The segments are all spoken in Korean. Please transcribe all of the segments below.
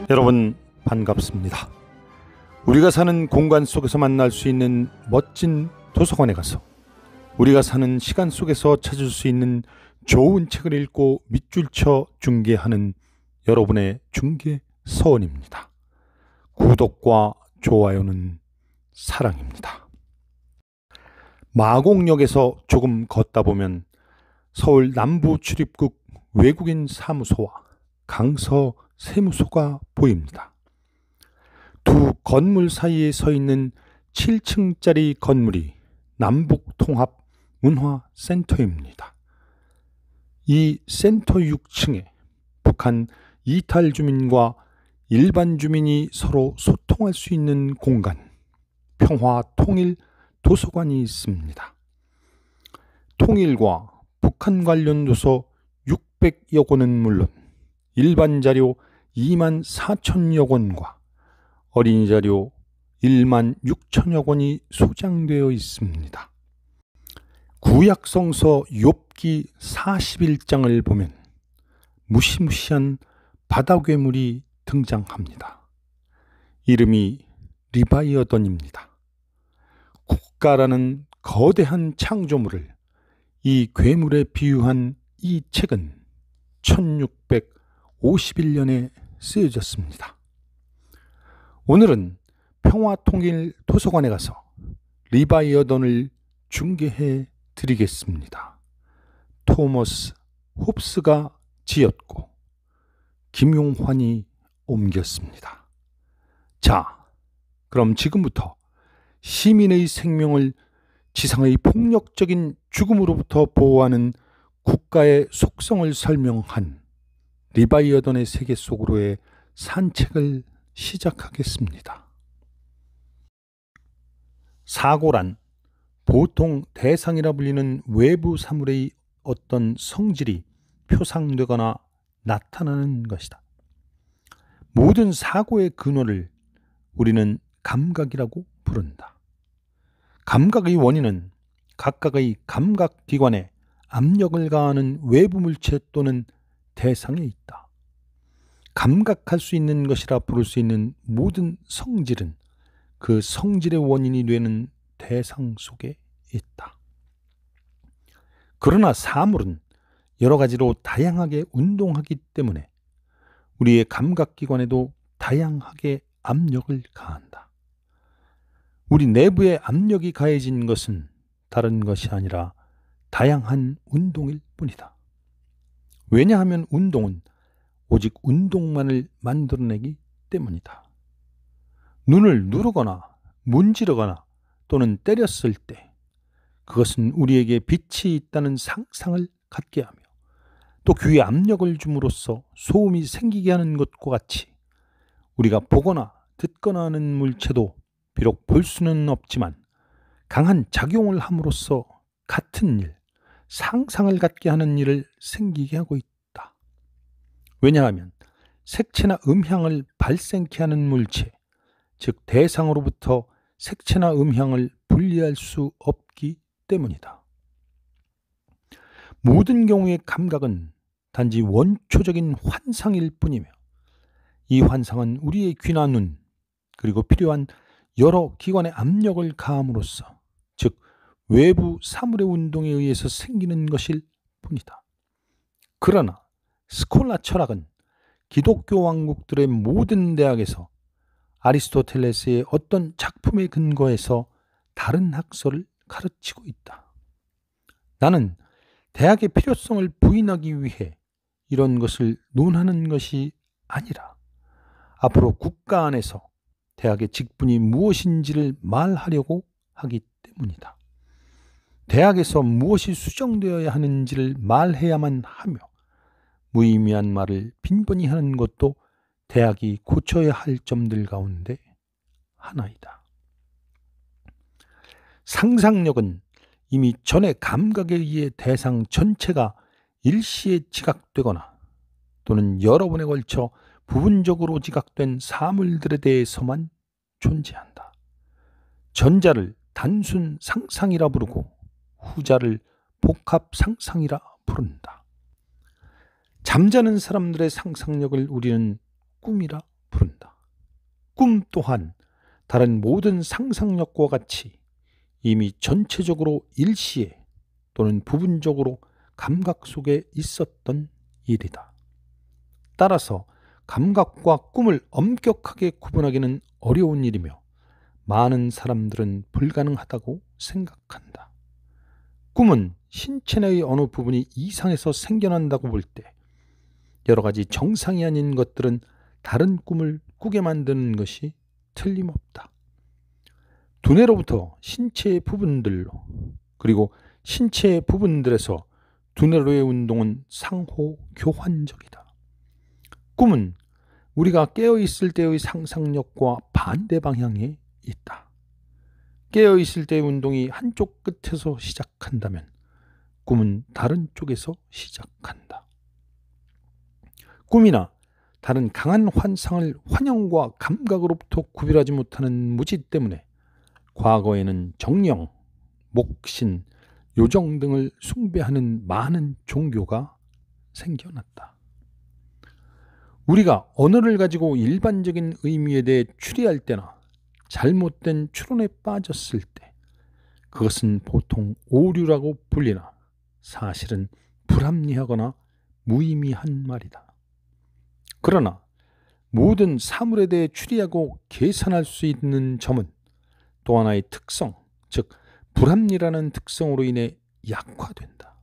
여러분 반갑습니다. 우리가 사는 공간 속에서 만날 수 있는 멋진 도서관에 가서 우리가 사는 시간 속에서 찾을 수 있는 좋은 책을 읽고 밑줄 쳐 중계하는 여러분의 중계서원입니다. 구독과 좋아요는 사랑입니다. 마곡역에서 조금 걷다 보면 서울 남부 출입국 외국인 사무소와 강서 세무소가 보입니다. 두 건물 사이에 서 있는 7층짜리 건물이 남북통합 문화센터입니다. 이 센터 6층에 북한 이탈 주민과 일반 주민이 서로 소통할 수 있는 공간, 평화통일 도서관이 있습니다. 통일과 북한 관련 도서 600여 권은 물론 일반 자료 24,000여 권과 어린이 자료 16,000여 권이 소장되어 있습니다. 구약성서 욥기 41장을 보면 무시무시한 바다괴물이 등장합니다. 이름이 리바이어던입니다. 국가라는 거대한 창조물을 이 괴물에 비유한 이 책은 1651년에 쓰여졌습니다. 오늘은 평화통일 도서관에 가서 리바이어던을 중계해 드리겠습니다. 토머스 홉스가 지었고 김용환이 옮겼습니다. 자, 그럼 지금부터 시민의 생명을 지상의 폭력적인 죽음으로부터 보호하는 국가의 속성을 설명한 리바이어던의 세계 속으로의 산책을 시작하겠습니다. 사고란 보통 대상이라 불리는 외부 사물의 어떤 성질이 표상되거나 나타나는 것이다. 모든 사고의 근원을 우리는 감각이라고 부른다. 감각의 원인은 각각의 감각기관에 압력을 가하는 외부 물체 또는 대상에 있다. 감각할 수 있는 것이라 부를 수 있는 모든 성질은 그 성질의 원인이 되는 대상 속에 있다. 그러나 사물은 여러 가지로 다양하게 운동하기 때문에 우리의 감각기관에도 다양하게 압력을 가한다. 우리 내부에 압력이 가해진 것은 다른 것이 아니라 다양한 운동일 뿐이다. 왜냐하면 운동은 오직 운동만을 만들어내기 때문이다. 눈을 누르거나 문지르거나 또는 때렸을 때 그것은 우리에게 빛이 있다는 상상을 갖게 하며 또 귀에 압력을 줌으로써 소음이 생기게 하는 것과 같이 우리가 보거나 듣거나 하는 물체도 비록 볼 수는 없지만 강한 작용을 함으로써 같은 일, 상상을 갖게 하는 일을 생기게 하고 있다. 왜냐하면 색채나 음향을 발생케 하는 물체, 즉 대상으로부터 색채나 음향을 분리할 수 없기 때문이다. 모든 경우의 감각은 단지 원초적인 환상일 뿐이며 이 환상은 우리의 귀나 눈, 그리고 필요한 여러 기관의 압력을 가함으로써 즉 외부 사물의 운동에 의해서 생기는 것일 뿐이다. 그러나 스콜라 철학은 기독교 왕국들의 모든 대학에서 아리스토텔레스의 어떤 작품에 근거해서 다른 학설을 가르치고 있다. 나는 대학의 필요성을 부인하기 위해 이런 것을 논하는 것이 아니라 앞으로 국가 안에서 대학의 직분이 무엇인지를 말하려고 하기 때문이다. 대학에서 무엇이 수정되어야 하는지를 말해야만 하며 무의미한 말을 빈번히 하는 것도 대학이 고쳐야 할 점들 가운데 하나이다. 상상력은 이미 전의 감각에 의해 대상 전체가 일시에 지각되거나 또는 여러 번에 걸쳐 부분적으로 지각된 사물들에 대해서만 존재한다. 전자를 단순 상상이라 부르고 후자를 복합 상상이라 부른다. 잠자는 사람들의 상상력을 우리는 꿈이라 부른다. 꿈 또한 다른 모든 상상력과 같이 이미 전체적으로 일시에 또는 부분적으로 감각 속에 있었던 일이다. 따라서 감각과 꿈을 엄격하게 구분하기는 어려운 일이며 많은 사람들은 불가능하다고 생각한다. 꿈은 신체 내의 어느 부분이 이상해서 생겨난다고 볼 때 여러 가지 정상이 아닌 것들은 다른 꿈을 꾸게 만드는 것이 틀림없다. 두뇌로부터 신체의 부분들로 그리고 신체의 부분들에서 두뇌로의 운동은 상호 교환적이다. 꿈은 우리가 깨어있을 때의 상상력과 반대 방향에 있다. 깨어있을 때의 운동이 한쪽 끝에서 시작한다면 꿈은 다른 쪽에서 시작한다. 꿈이나 다른 강한 환상을 환영과 감각으로부터 구별하지 못하는 무지 때문에 과거에는 정령, 목신, 요정 등을 숭배하는 많은 종교가 생겨났다. 우리가 언어를 가지고 일반적인 의미에 대해 추리할 때나 잘못된 추론에 빠졌을 때 그것은 보통 오류라고 불리나 사실은 불합리하거나 무의미한 말이다. 그러나 모든 사물에 대해 추리하고 계산할 수 있는 점은 또 하나의 특성, 즉 불합리라는 특성으로 인해 약화된다.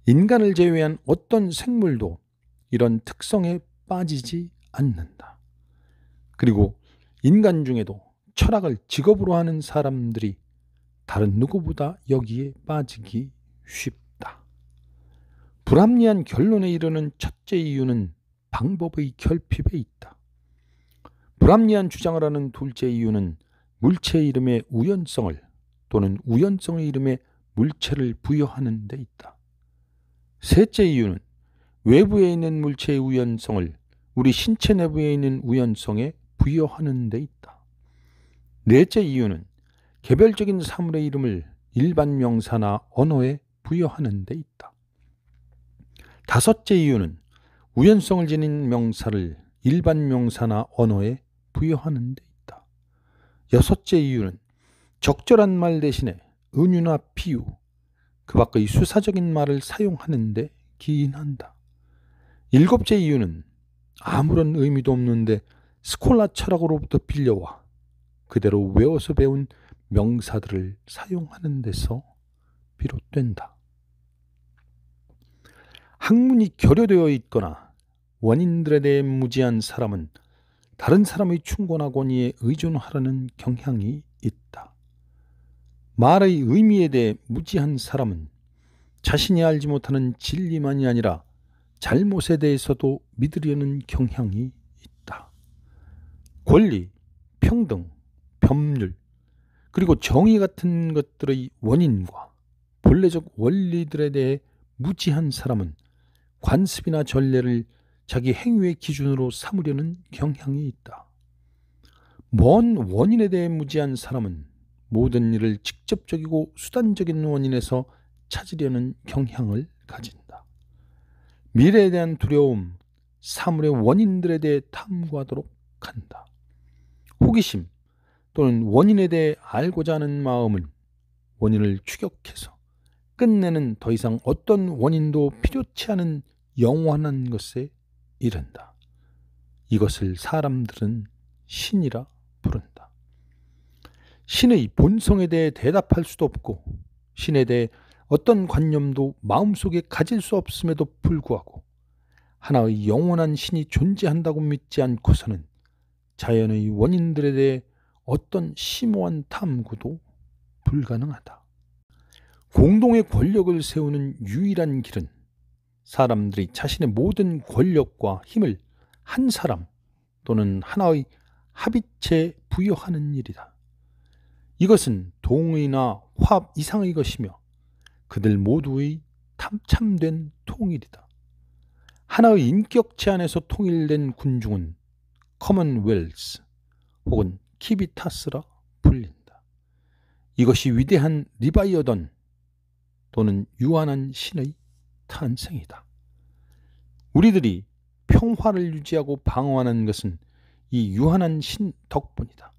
인간을 제외한 어떤 생물도 이런 특성에 빠지지 않는다. 그리고 인간 중에도 철학을 직업으로 하는 사람들이 다른 누구보다 여기에 빠지기 쉽다. 불합리한 결론에 이르는 첫째 이유는 방법의 결핍에 있다. 불합리한 주장을 하는 둘째 이유는 물체의 이름에 우연성을 또는 우연성의 이름에 물체를 부여하는 데 있다. 셋째 이유는 외부에 있는 물체의 우연성을 우리 신체 내부에 있는 우연성에 부여하는 데 있다. 넷째 이유는 개별적인 사물의 이름을 일반 명사나 언어에 부여하는 데 있다. 다섯째 이유는 우연성을 지닌 명사를 일반 명사나 언어에 부여하는 데 있다. 여섯째 이유는 적절한 말 대신에 은유나 비유, 그 밖의 수사적인 말을 사용하는 데 기인한다. 일곱째 이유는 아무런 의미도 없는데 스콜라 철학으로부터 빌려와 그대로 외워서 배운 명사들을 사용하는 데서 비롯된다. 학문이 결여되어 있거나 원인들에 대해 무지한 사람은 다른 사람의 충고나 권위에 의존하려는 경향이 있다. 말의 의미에 대해 무지한 사람은 자신이 알지 못하는 진리만이 아니라 잘못에 대해서도 믿으려는 경향이 있다. 권리, 평등, 법률, 그리고 정의 같은 것들의 원인과 본래적 원리들에 대해 무지한 사람은 관습이나 전례를 자기 행위의 기준으로 삼으려는 경향이 있다. 먼 원인에 대해 무지한 사람은 모든 일을 직접적이고 수단적인 원인에서 찾으려는 경향을 가진다. 미래에 대한 두려움, 사물의 원인들에 대해 탐구하도록 한다. 호기심 또는 원인에 대해 알고자 하는 마음은 원인을 추격해서 끝내는 더 이상 어떤 원인도 필요치 않은 영원한 것에 이른다. 이것을 사람들은 신이라 부른다. 신의 본성에 대해 대답할 수도 없고 신에 대해 어떤 관념도 마음속에 가질 수 없음에도 불구하고 하나의 영원한 신이 존재한다고 믿지 않고서는 자연의 원인들에 대해 어떤 심오한 탐구도 불가능하다. 공동의 권력을 세우는 유일한 길은 사람들이 자신의 모든 권력과 힘을 한 사람 또는 하나의 합의체에 부여하는 일이다. 이것은 동의나 화합 이상의 것이며 그들 모두의 참된 통일이다. 하나의 인격체 안에서 통일된 군중은 커먼웰스 혹은 키비타스라 불린다. 이것이 위대한 리바이어던 또는 유한한 신의 탄생이다. 우리들이 평화를 유지하고 방어하는 것은 이 유한한 신 덕분이다.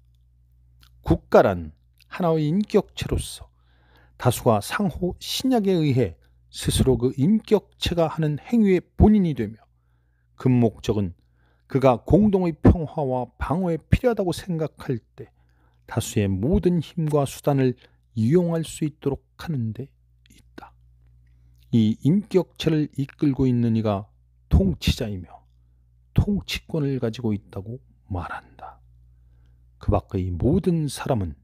국가란 하나의 인격체로서 다수가 상호 신약에 의해 스스로 그 인격체가 하는 행위의 본인이 되며 그 목적은 그가 공동의 평화와 방어에 필요하다고 생각할 때 다수의 모든 힘과 수단을 이용할 수 있도록 하는 데 있다. 이 인격체를 이끌고 있는 이가 통치자이며 통치권을 가지고 있다고 말한다. 그 밖의 모든 사람은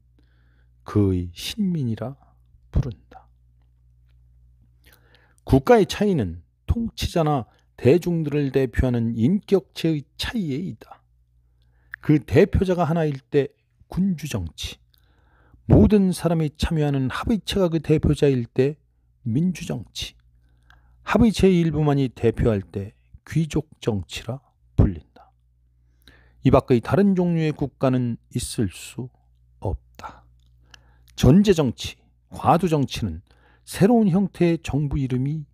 그의 신민이라 부른다. 국가의 차이는 통치자나 대중들을 대표하는 인격체의 차이에 있다. 그 대표자가 하나일 때 군주정치, 모든 사람이 참여하는 합의체가 그 대표자일 때 민주정치, 합의체의 일부만이 대표할 때 귀족정치라 불린다. 이 밖의 다른 종류의 국가는 있을 수 없다. 전제정치, 과두정치는 새로운 형태의 정부 이름이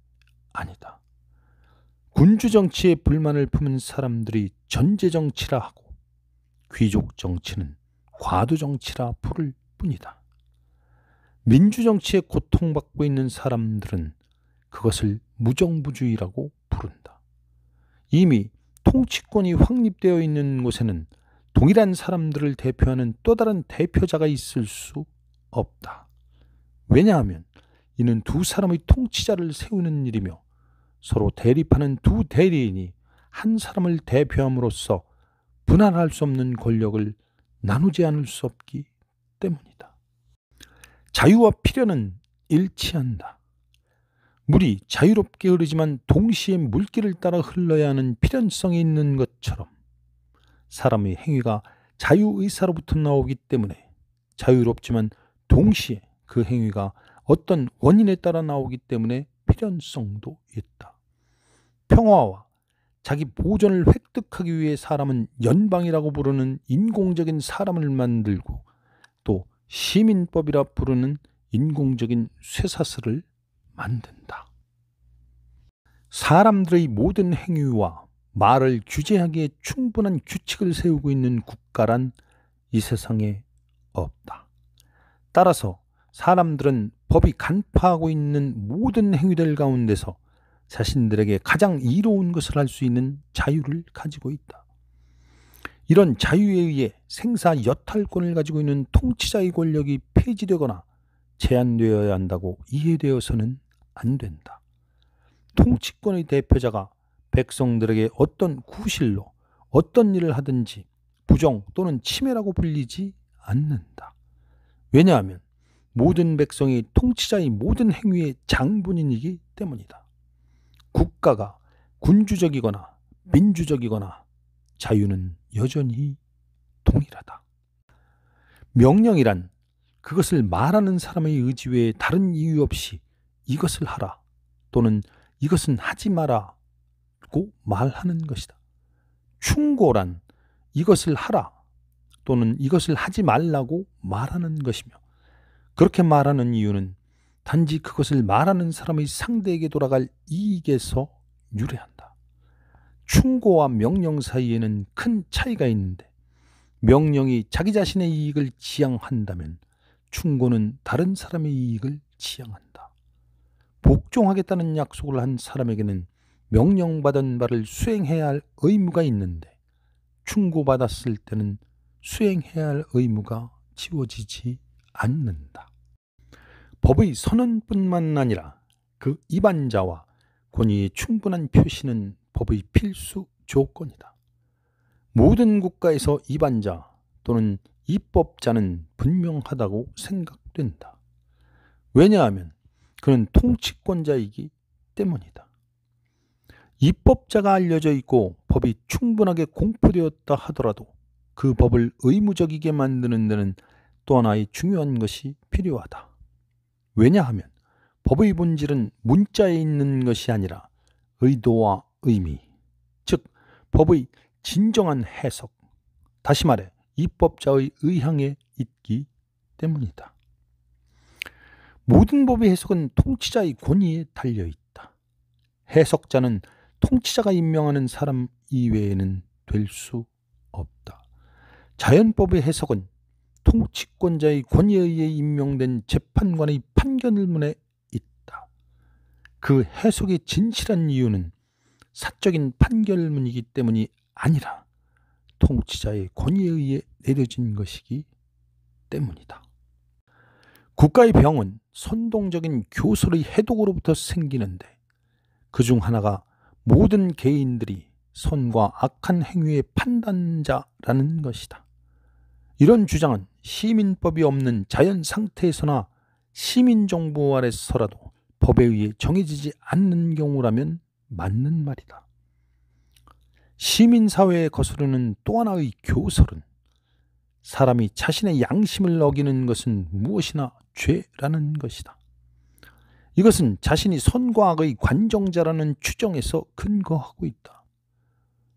아니다. 군주정치에 불만을 품은 사람들이 전제정치라 하고 귀족정치는 과두정치라 부를 뿐이다. 민주정치에 고통받고 있는 사람들은 그것을 무정부주의라고 부른다. 이미 통치권이 확립되어 있는 곳에는 동일한 사람들을 대표하는 또 다른 대표자가 있을 수 없다. 왜냐하면 이는 두 사람의 통치자를 세우는 일이며 서로 대립하는 두 대리인이 한 사람을 대표함으로써 분할할 수 없는 권력을 나누지 않을 수 없기 때문이다. 자유와 필연은 일치한다. 물이 자유롭게 흐르지만 동시에 물길을 따라 흘러야 하는 필연성이 있는 것처럼 사람의 행위가 자유의사로부터 나오기 때문에 자유롭지만 동시에 그 행위가 어떤 원인에 따라 나오기 때문에 필연성도 있다. 평화와 자기 보존을 획득하기 위해 사람은 연방이라고 부르는 인공적인 사람을 만들고 또 시민법이라 부르는 인공적인 쇠사슬을 만든다. 사람들의 모든 행위와 말을 규제하기에 충분한 규칙을 세우고 있는 국가란 이 세상에 없다. 따라서 사람들은 법이 간파하고 있는 모든 행위들 가운데서 자신들에게 가장 이로운 것을 할 수 있는 자유를 가지고 있다. 이런 자유에 의해 생사 여탈권을 가지고 있는 통치자의 권력이 폐지되거나 제한되어야 한다고 이해되어서는 안 된다. 통치권의 대표자가 백성들에게 어떤 구실로 어떤 일을 하든지 부정 또는 침해라고 불리지 않는다. 왜냐하면 모든 백성이 통치자의 모든 행위의 장본인이기 때문이다. 국가가 군주적이거나 민주적이거나 자유는 여전히 동일하다. 명령이란 그것을 말하는 사람의 의지 외에 다른 이유 없이 이것을 하라 또는 이것은 하지 마라고 말하는 것이다. 충고란 이것을 하라 또는 이것을 하지 말라고 말하는 것이며 그렇게 말하는 이유는 단지 그것을 말하는 사람의 상대에게 돌아갈 이익에서 유래한다. 충고와 명령 사이에는 큰 차이가 있는데 명령이 자기 자신의 이익을 지향한다면 충고는 다른 사람의 이익을 지향한다. 복종하겠다는 약속을 한 사람에게는 명령받은 바를 수행해야 할 의무가 있는데 충고받았을 때는 수행해야 할 의무가 지워지지 않는다. 법의 선언뿐만 아니라 그 입안자와 권위의 충분한 표시는 법의 필수 조건이다. 모든 국가에서 입안자 또는 입법자는 분명하다고 생각된다. 왜냐하면 그는 통치권자이기 때문이다. 입법자가 알려져 있고 법이 충분하게 공포되었다 하더라도 그 법을 의무적이게 만드는 데는 또 하나의 중요한 것이 필요하다. 왜냐하면 법의 본질은 문자에 있는 것이 아니라 의도와 의미, 즉 법의 진정한 해석, 다시 말해 입법자의 의향에 있기 때문이다. 모든 법의 해석은 통치자의 권위에 달려있다. 해석자는 통치자가 임명하는 사람 이외에는 될 수 없다. 자연법의 해석은 통치권자의 권위에 의해 임명된 재판관의 판결문에 있다. 그 해석의 진실한 이유는 사적인 판결문이기 때문이 아니라 통치자의 권위에 의해 내려진 것이기 때문이다. 국가의 병은 선동적인 교설의 해독으로부터 생기는데 그중 하나가 모든 개인들이 선과 악한 행위의 판단자라는 것이다. 이런 주장은 시민법이 없는 자연 상태에서나 시민정부 아래서라도 법에 의해 정해지지 않는 경우라면 맞는 말이다. 시민사회에 거스르는 또 하나의 교설은 사람이 자신의 양심을 어기는 것은 무엇이나 죄라는 것이다. 이것은 자신이 선과 악의 관정자라는 추정에서 근거하고 있다.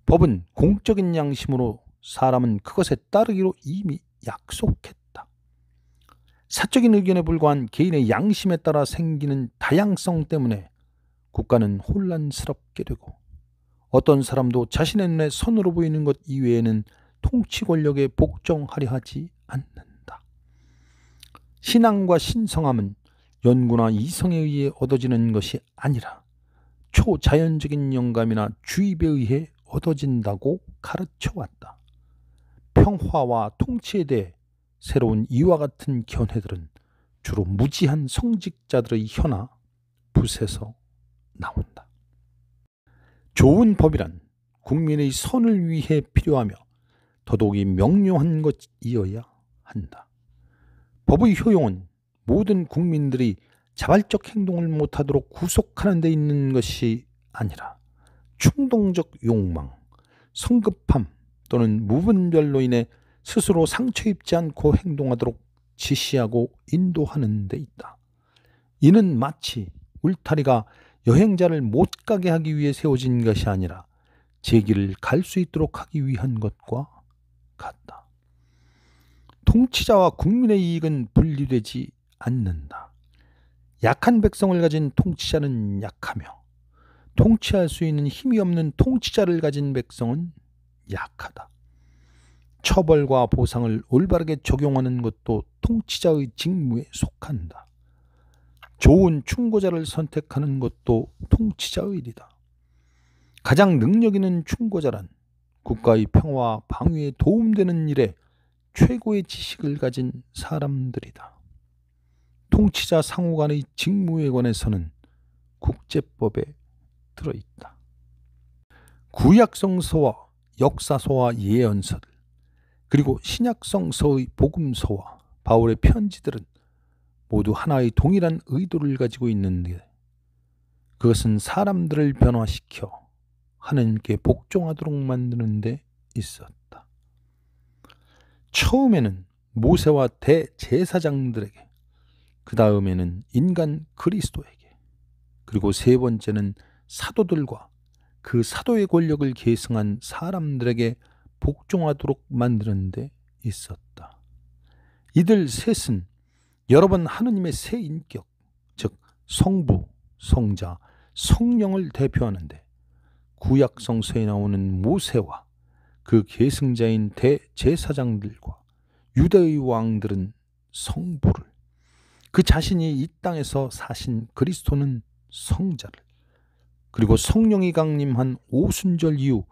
법은 공적인 양심으로 사람은 그것에 따르기로 이미 약속했다. 사적인 의견에 불과한 개인의 양심에 따라 생기는 다양성 때문에 국가는 혼란스럽게 되고 어떤 사람도 자신의 눈에 선으로 보이는 것 이외에는 통치 권력에 복종하려 하지 않는다. 신앙과 신성함은 연구나 이성에 의해 얻어지는 것이 아니라 초자연적인 영감이나 주입에 의해 얻어진다고 가르쳐왔다. 평화와 통치에 대해 새로운 이와 같은 견해들은 주로 무지한 성직자들의 혀나 붓에서 나온다. 좋은 법이란 국민의 선을 위해 필요하며 더더욱이 명료한 것이어야 한다. 법의 효용은 모든 국민들이 자발적 행동을 못하도록 구속하는 데 있는 것이 아니라 충동적 욕망, 성급함 또는 무분별로 인해 스스로 상처 입지 않고 행동하도록 지시하고 인도하는 데 있다. 이는 마치 울타리가 여행자를 못 가게 하기 위해 세워진 것이 아니라 제 길을 갈 수 있도록 하기 위한 것과 같다. 통치자와 국민의 이익은 분리되지 않는다. 약한 백성을 가진 통치자는 약하며 통치할 수 있는 힘이 없는 통치자를 가진 백성은 약하다. 처벌과 보상을 올바르게 적용하는 것도 통치자의 직무에 속한다. 좋은 충고자를 선택하는 것도 통치자의 일이다. 가장 능력 있는 충고자란 국가의 평화와 방위에 도움되는 일에 최고의 지식을 가진 사람들이다. 통치자 상호 간의 직무에 관해서는 국제법에 들어있다. 구약성서와 역사서와 예언서들 그리고 신약성서의 복음서와 바울의 편지들은 모두 하나의 동일한 의도를 가지고 있는데 그것은 사람들을 변화시켜 하나님께 복종하도록 만드는 데 있었다. 처음에는 모세와 대제사장들에게, 그 다음에는 인간 그리스도에게, 그리고 세 번째는 사도들과 그 사도의 권력을 계승한 사람들에게 복종하도록 만드는 데 있었다. 이들 셋은 여러 번 하느님의 세 인격, 즉 성부, 성자, 성령을 대표하는데 구약 성서에 나오는 모세와 그 계승자인 대제사장들과 유다의 왕들은 성부를, 그 자신이 이 땅에서 사신 그리스도는 성자를, 그리고 성령이 강림한 오순절 이후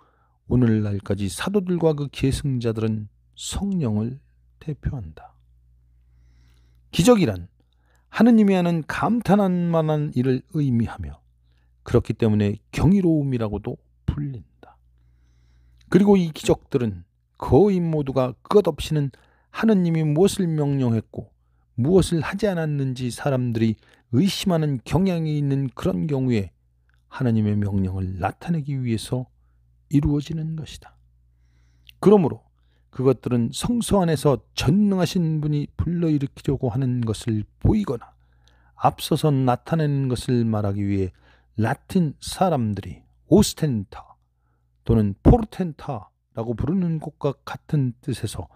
오늘날까지 사도들과 그 계승자들은 성령을 대표한다. 기적이란 하느님이 하는 감탄할 만한 일을 의미하며 그렇기 때문에 경이로움이라고도 불린다. 그리고 이 기적들은 거의 모두가 끝없이는 하느님이 무엇을 명령했고 무엇을 하지 않았는지 사람들이 의심하는 경향이 있는 그런 경우에 하나님의 명령을 나타내기 위해서 이루어지는 것이다. 그러므로 그것들은 성서 안에서 전능하신 분이 불러일으키려고 하는 것을 보이거나 앞서서 나타내는 것을 말하기 위해 라틴 사람들이 오스텐타 또는 포르텐타라고 부르는 것과 같은 뜻에서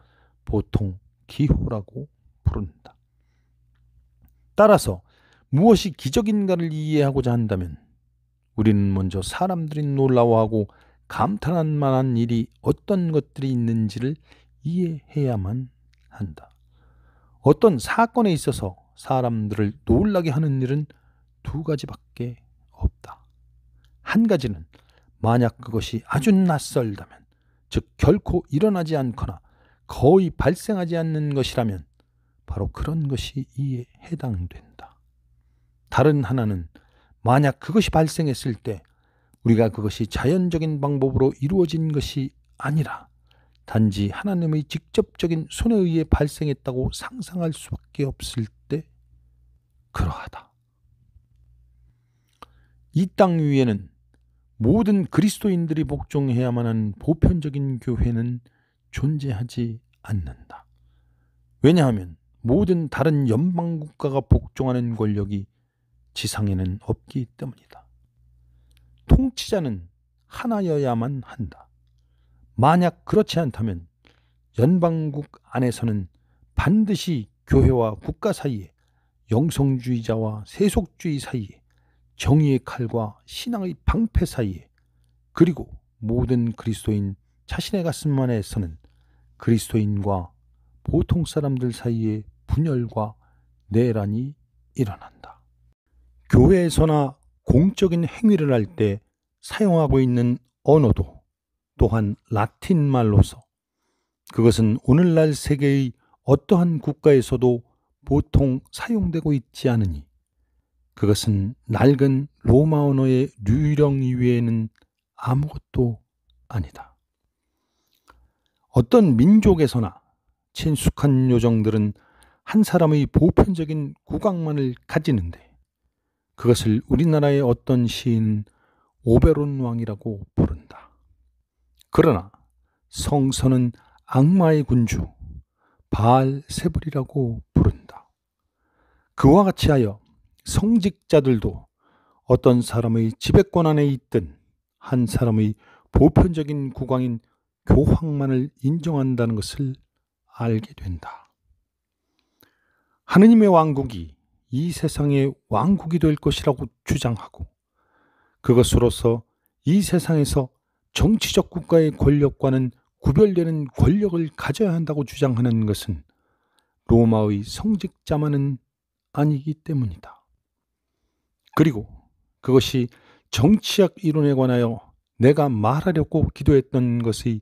보통 기호라고 부른다. 따라서 무엇이 기적인가를 이해하고자 한다면 우리는 먼저 사람들이 놀라워하고 감탄할 만한 일이 어떤 것들이 있는지를 이해해야만 한다. 어떤 사건에 있어서 사람들을 놀라게 하는 일은 두 가지밖에 없다. 한 가지는 만약 그것이 아주 낯설다면, 즉 결코 일어나지 않거나 거의 발생하지 않는 것이라면 바로 그런 것이 이에 해당된다. 다른 하나는 만약 그것이 발생했을 때 우리가 그것이 자연적인 방법으로 이루어진 것이 아니라 단지 하나님의 직접적인 손에 의해 발생했다고 상상할 수밖에 없을 때 그러하다. 이 땅 위에는 모든 그리스도인들이 복종해야만 하는 보편적인 교회는 존재하지 않는다. 왜냐하면 모든 다른 연방국가가 복종하는 권력이 지상에는 없기 때문이다. 통치자는 하나여야만 한다. 만약 그렇지 않다면 연방국 안에서는 반드시 교회와 국가 사이에, 영성주의자와 세속주의 사이에, 정의의 칼과 신앙의 방패 사이에, 그리고 모든 그리스도인 자신의 가슴 안에서는 그리스도인과 보통 사람들 사이에 분열과 내란이 일어난다. 교회에서나 공적인 행위를 할 때 사용하고 있는 언어도 또한 라틴 말로서 그것은 오늘날 세계의 어떠한 국가에서도 보통 사용되고 있지 않으니 그것은 낡은 로마 언어의 류령 이외에는 아무것도 아니다. 어떤 민족에서나 친숙한 요정들은 한 사람의 보편적인 국왕만을 가지는데 그것을 우리나라의 어떤 시인은 오베론 왕이라고 부른다. 그러나 성서는 악마의 군주 바알세불이라고 부른다. 그와 같이 하여 성직자들도 어떤 사람의 지배권 안에 있든 한 사람의 보편적인 국왕인 교황만을 인정한다는 것을 알게 된다. 하느님의 왕국이 이 세상의 왕국이 될 것이라고 주장하고 그것으로서 이 세상에서 정치적 국가의 권력과는 구별되는 권력을 가져야 한다고 주장하는 것은 로마의 성직자만은 아니기 때문이다. 그리고 그것이 정치학 이론에 관하여 내가 말하려고 기도했던 것의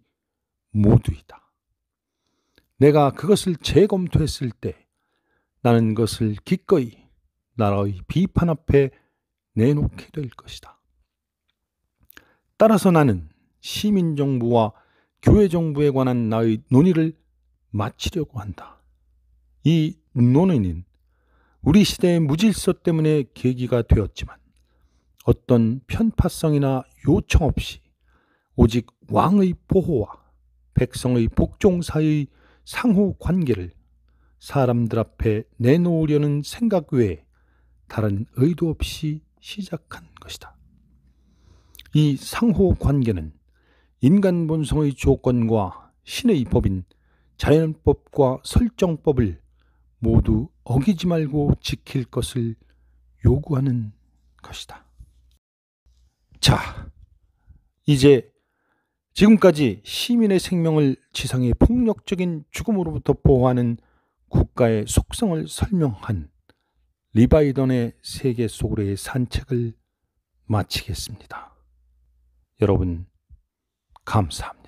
모두이다. 내가 그것을 재검토했을 때 나는 그것을 기꺼이 나라의 비판 앞에 내놓게 될 것이다. 따라서 나는 시민정부와 교회정부에 관한 나의 논의를 마치려고 한다. 이 논의는 우리 시대의 무질서 때문에 계기가 되었지만 어떤 편파성이나 요청 없이 오직 왕의 보호와 백성의 복종 사이의 상호 관계를 사람들 앞에 내놓으려는 생각 외에 다른 의도 없이 시작한 것이다. 이 상호 관계는 인간 본성의 조건과 신의 법인 자연법과 설정법을 모두 어기지 말고 지킬 것을 요구하는 것이다. 자, 이제 지금까지 시민의 생명을 지상의 폭력적인 죽음으로부터 보호하는 국가의 속성을 설명한 리바이던의 세계 속으로의 산책을 마치겠습니다. 여러분, 감사합니다.